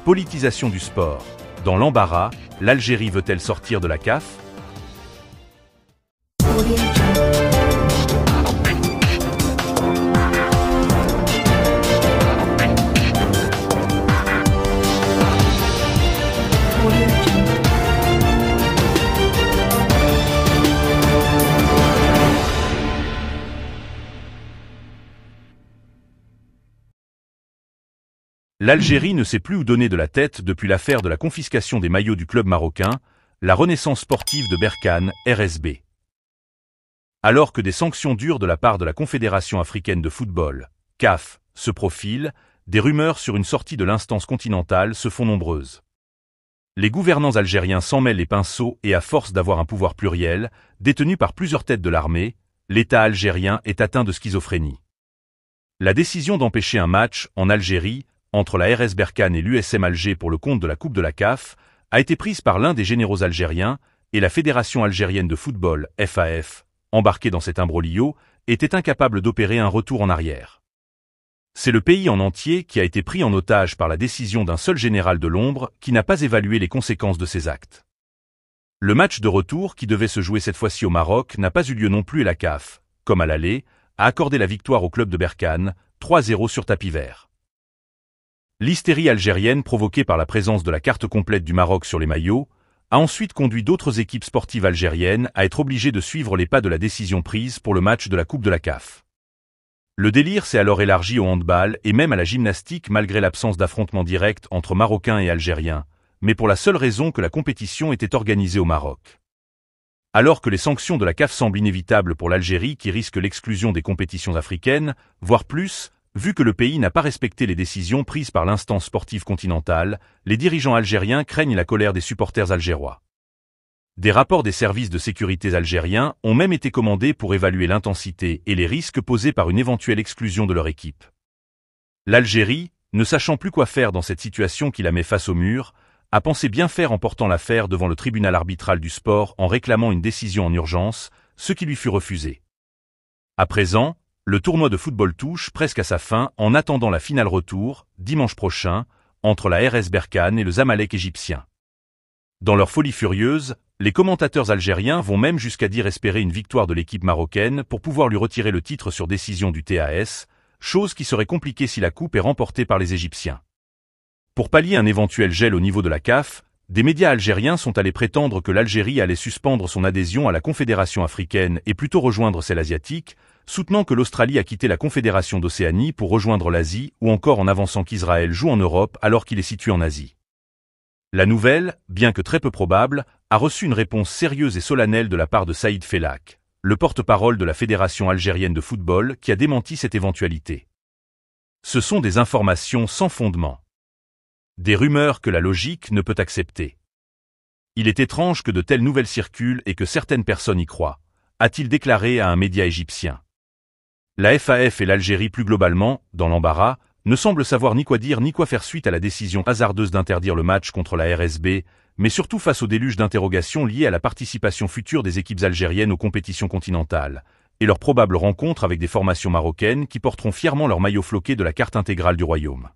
Politisation du sport. Dans l'embarras, l'Algérie veut-elle sortir de la CAF? L'Algérie ne sait plus où donner de la tête depuis l'affaire de la confiscation des maillots du club marocain, la Renaissance sportive de Berkane, RSB. Alors que des sanctions dures de la part de la Confédération africaine de football, CAF, se profilent, des rumeurs sur une sortie de l'instance continentale se font nombreuses. Les gouvernants algériens s'en mêlent les pinceaux et à force d'avoir un pouvoir pluriel, détenu par plusieurs têtes de l'armée, l'État algérien est atteint de schizophrénie. La décision d'empêcher un match en Algérie entre la RS Berkane et l'USM Alger pour le compte de la Coupe de la CAF, a été prise par l'un des généraux algériens, et la Fédération algérienne de football, FAF, embarquée dans cet imbroglio, était incapable d'opérer un retour en arrière. C'est le pays en entier qui a été pris en otage par la décision d'un seul général de l'ombre qui n'a pas évalué les conséquences de ses actes. Le match de retour qui devait se jouer cette fois-ci au Maroc n'a pas eu lieu non plus et la CAF, comme à l'aller, a accordé la victoire au club de Berkane, 3-0 sur tapis vert. L'hystérie algérienne provoquée par la présence de la carte complète du Maroc sur les maillots a ensuite conduit d'autres équipes sportives algériennes à être obligées de suivre les pas de la décision prise pour le match de la Coupe de la CAF. Le délire s'est alors élargi au handball et même à la gymnastique malgré l'absence d'affrontement direct entre Marocains et Algériens, mais pour la seule raison que la compétition était organisée au Maroc. Alors que les sanctions de la CAF semblent inévitables pour l'Algérie qui risque l'exclusion des compétitions africaines, voire plus, vu que le pays n'a pas respecté les décisions prises par l'instance sportive continentale, les dirigeants algériens craignent la colère des supporters algérois. Des rapports des services de sécurité algériens ont même été commandés pour évaluer l'intensité et les risques posés par une éventuelle exclusion de leur équipe. L'Algérie, ne sachant plus quoi faire dans cette situation qui la met face au mur, a pensé bien faire en portant l'affaire devant le tribunal arbitral du sport en réclamant une décision en urgence, ce qui lui fut refusé. À présent, le tournoi de football touche presque à sa fin en attendant la finale retour, dimanche prochain, entre la RS Berkane et le Zamalek égyptien. Dans leur folie furieuse, les commentateurs algériens vont même jusqu'à dire espérer une victoire de l'équipe marocaine pour pouvoir lui retirer le titre sur décision du TAS, chose qui serait compliquée si la coupe est remportée par les Égyptiens. Pour pallier un éventuel gel au niveau de la CAF, des médias algériens sont allés prétendre que l'Algérie allait suspendre son adhésion à la Confédération africaine et plutôt rejoindre celle asiatique, soutenant que l'Australie a quitté la Confédération d'Océanie pour rejoindre l'Asie ou encore en avançant qu'Israël joue en Europe alors qu'il est situé en Asie. La nouvelle, bien que très peu probable, a reçu une réponse sérieuse et solennelle de la part de Saïd Fellak, le porte-parole de la Fédération algérienne de football qui a démenti cette éventualité. Ce sont des informations sans fondement. Des rumeurs que la logique ne peut accepter. Il est étrange que de telles nouvelles circulent et que certaines personnes y croient, a-t-il déclaré à un média égyptien. La FAF et l'Algérie plus globalement, dans l'embarras, ne semblent savoir ni quoi dire ni quoi faire suite à la décision hasardeuse d'interdire le match contre la RSB, mais surtout face au déluge d'interrogations liées à la participation future des équipes algériennes aux compétitions continentales, et leur probable rencontre avec des formations marocaines qui porteront fièrement leur maillot floqué de la carte intégrale du royaume.